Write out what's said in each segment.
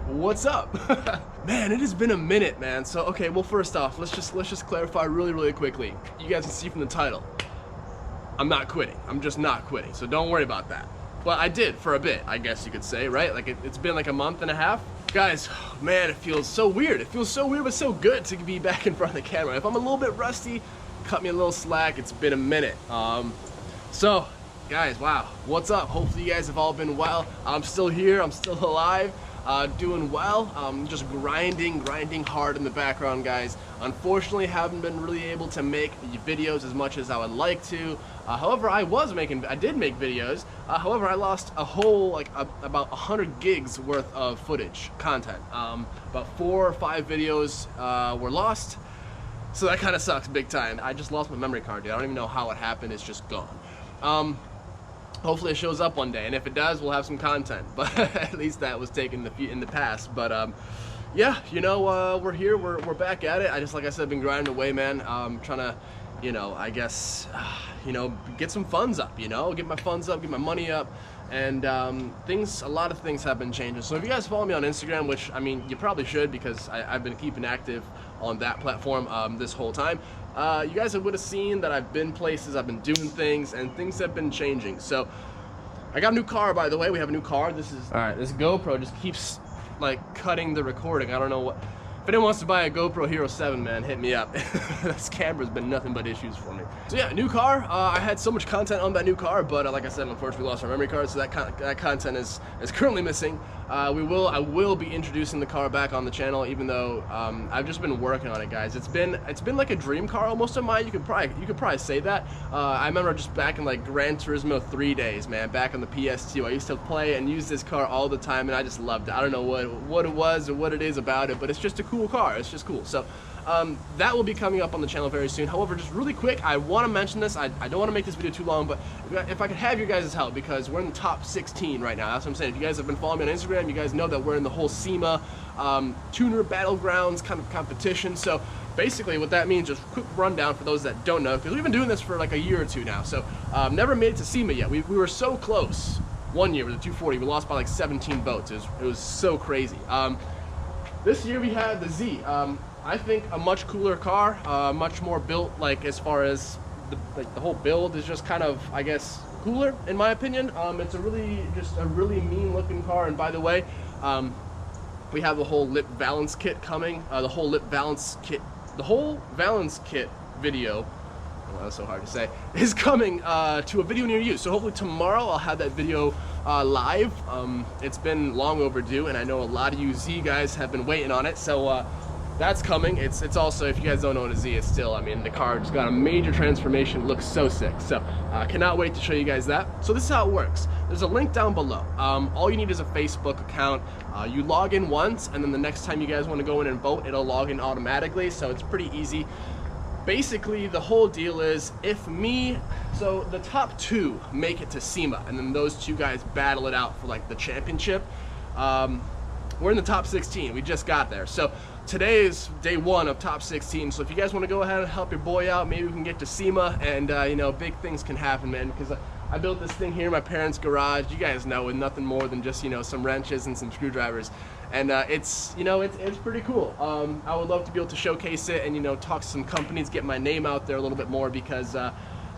What's up? Man, it has been a minute, man. So okay, well, first off, let's just clarify really quickly. You guys can see from the title, I'm not quitting. I'm just not quitting, so don't worry about that. But I did for a bit, I guess you could say, right? Like it's been like a month and a half. Guys, man, it feels so weird. It feels so weird, but so good to be back in front of the camera. If I'm a little bit rusty, cut me a little slack. It's been a minute. So guys, wow, what's up? Hopefully you guys have all been well. I'm still here, I'm still alive, doing well. Just grinding hard in the background, guys. Unfortunately, haven't been really able to make videos as much as I would like to. However, I did make videos. However, I lost a whole, about 100 gigs worth of footage, content. About 4 or 5 videos were lost. So that kind of sucks big time. I just lost my memory card, dude. I don't even know how it happened. It's just gone. Hopefully it shows up one day, and if it does, we'll have some content. But at least that was taken in the past. But yeah, you know, we're here. We're back at it. Like I said, been grinding away, man. Trying to, you know, I guess, you know, get some funds up. You know, get my funds up, get my money up. And a lot of things have been changing. So if you guys follow me on Instagram, which, I mean, you probably should, because I've been keeping active on that platform this whole time, you guys would have seen that I've been places, I've been doing things, and things have been changing. So I got a new car, by the way. We have a new car. This GoPro just keeps like cutting the recording. I don't know what. If anyone wants to buy a GoPro Hero 7, man, hit me up. This camera's been nothing but issues for me. So yeah, new car. I had so much content on that new car, but like I said, unfortunately, we lost our memory card, so that content is currently missing. I will be introducing the car back on the channel, even though I've just been working on it, guys. It's been like a dream car almost of mine. You could probably say that. I remember just back in like Gran Turismo 3 days, man. Back on the PS2, I used to play and use this car all the time, and I just loved it. I don't know what it was or what it is about it, but it's just a cool car. It's just cool. So that will be coming up on the channel very soon. However, just really quick, I want to mention this. I don't want to make this video too long, but if I could have your guys' help, because we're in the top 16 right now. That's what I'm saying. If you guys have been following me on Instagram, you guys know that we're in the whole Sema tuner battlegrounds kind of competition. So basically what that means, just quick rundown for those that don't know, because we've been doing this for like a year or two now. So never made it to Sema yet. We were so close one year with the 240. We lost by like 17 votes. It was so crazy. This year we had the Z. I think a much cooler car, much more built, like as far as the whole build is just kind of, I guess, cooler in my opinion. It's a really mean looking car. And by the way, we have the whole lip valance kit coming. The whole valance kit video, oh, that's so hard to say, is coming to a video near you. So hopefully tomorrow I'll have that video live. It's been long overdue, and I know a lot of you Z guys have been waiting on it. So that's coming. It's also, if you guys don't know what a Z is still, I mean, the car just got a major transformation. It looks so sick. So cannot wait to show you guys that. So this is how it works. There's a link down below. All you need is a Facebook account. You log in once, and then the next time you guys want to go in and vote, it'll log in automatically. So it's pretty easy. Basically, the whole deal is, so the top 2 make it to Sema, and then those 2 guys battle it out for like the championship. We're in the top 16. We just got there. So today is day 1 of top 16. So if you guys want to go ahead and help your boy out, maybe we can get to Sema, and you know, big things can happen, man, because I built this thing here in my parents' garage. You guys know, with nothing more than just, you know, some wrenches and some screwdrivers. And it's, you know, it's pretty cool. I would love to be able to showcase it and, you know, talk to some companies, get my name out there a little bit more, because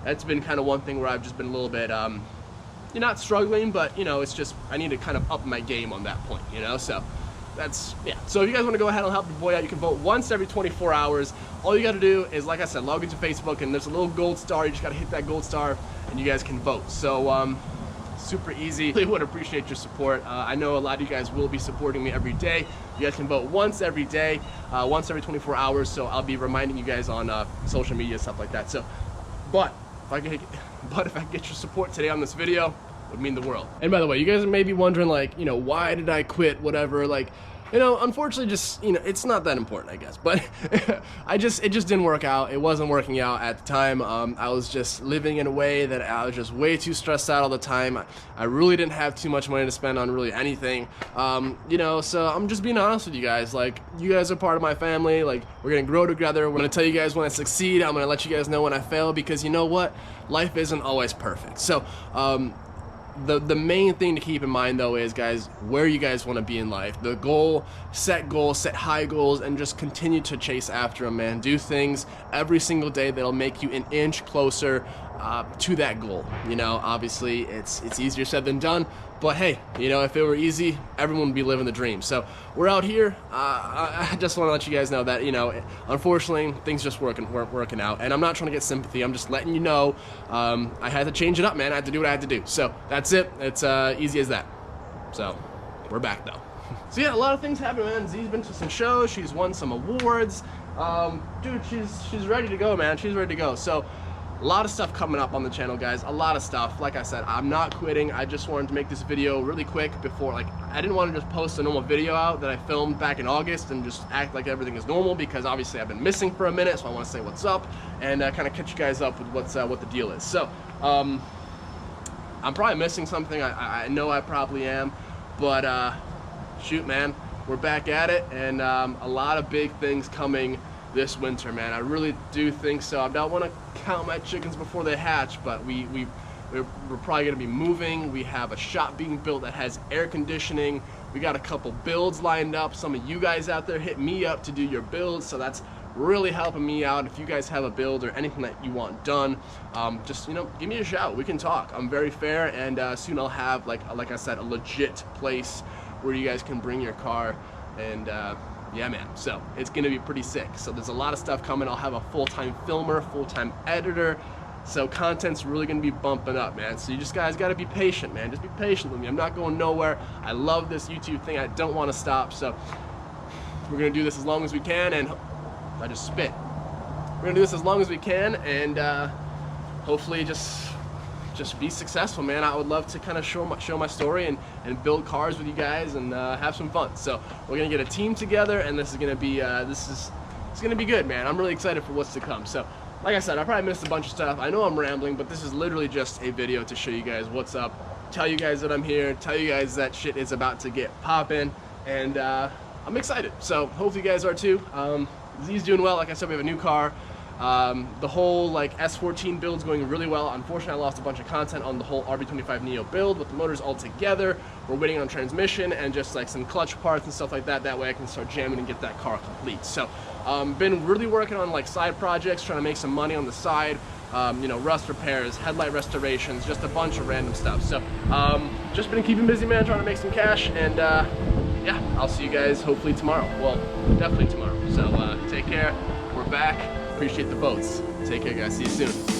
that's been kind of one thing where I've just been a little bit, you're not struggling, but, you know, it's just, I need to kind of up my game on that point, you know. So that's, yeah. So if you guys want to go ahead and help your boy out, you can vote once every 24 hours. All you got to do is, like I said, log into Facebook, and there's a little gold star. You just got to hit that gold star, and you guys can vote. So super easy. Really would appreciate your support. I know a lot of you guys will be supporting me every day. You guys can vote once every day, once every 24 hours. So I'll be reminding you guys on social media, stuff like that. So, but if I can get your support today on this video, it would mean the world. And by the way, you guys may be wondering, like, you know, why did I quit, whatever, like, you know, unfortunately, just, you know, it's not that important, I guess, but it just didn't work out. It wasn't working out at the time. I was just living in a way that I was just way too stressed out all the time. I really didn't have too much money to spend on really anything, you know, so I'm just being honest with you guys. Like, you guys are part of my family. Like, we're gonna grow together. We're gonna tell you guys when I succeed. I'm gonna let you guys know when I fail, because you know what? Life isn't always perfect. So, The main thing to keep in mind though is, guys, where you guys want to be in life. The goal, set high goals, and just continue to chase after them, man. Do things every single day that'll make you an inch closer to that goal. You know, obviously it's easier said than done, but hey, you know, if it were easy, everyone would be living the dream. So we're out here. I just want to let you guys know that, you know, unfortunately things just weren't working out, and I'm not trying to get sympathy. I'm just letting you know I had to change it up, man. I had to do what I had to do. So that's it. It's easy as that. So we're back though. So yeah, a lot of things happen, man. Z's been to some shows. She's won some awards. Dude, she's ready to go, man. She's ready to go. So a lot of stuff coming up on the channel, guys. A lot of stuff. Like I said, I'm not quitting. I just wanted to make this video really quick before, like, I didn't want to just post a normal video out that I filmed back in August and just act like everything is normal, because obviously I've been missing for a minute, so I want to say what's up and kind of catch you guys up with what the deal is. So I'm probably missing something. I know I probably am, but shoot, man, we're back at it, and a lot of big things coming this winter, man. I really do think so. I don't want to count my chickens before they hatch, but we're probably going to be moving. We have a shop being built that has air conditioning. We got a couple builds lined up. Some of you guys out there hit me up to do your builds, so that's really helping me out. If you guys have a build or anything that you want done, just, you know, give me a shout. We can talk. I'm very fair, and soon I'll have, like I said, a legit place where you guys can bring your car, and yeah, man, so it's gonna be pretty sick. So there's a lot of stuff coming. I'll have a full-time filmer, full-time editor, so content's really gonna be bumping up, man. So you just guys gotta be patient, man. Just be patient with me. I'm not going nowhere. I love this YouTube thing. I don't want to stop, so we're gonna do this as long as we can, and I just spit. We're gonna do this as long as we can, and hopefully just be successful, man. I would love to kind of show my story and build cars with you guys and have some fun. So we're gonna get a team together, and this is gonna be it's gonna be good, man. I'm really excited for what's to come. So like I said, I probably missed a bunch of stuff. I know I'm rambling, but this is literally just a video to show you guys what's up, tell you guys that I'm here, tell you guys that shit is about to get popping, and I'm excited. So hopefully you guys are too. Z's doing well. Like I said, we have a new car. The whole like S14 build's going really well. Unfortunately, I lost a bunch of content on the whole RB25 Neo build with the motors all together. We're waiting on transmission and just like some clutch parts and stuff like that. That way I can start jamming and get that car complete. So been really working on like side projects, trying to make some money on the side. You know, rust repairs, headlight restorations, just a bunch of random stuff. So just been keeping busy, man, trying to make some cash, and yeah, I'll see you guys hopefully tomorrow. Well, definitely tomorrow. So take care. We're back. Appreciate the votes. Take care, guys. See you soon.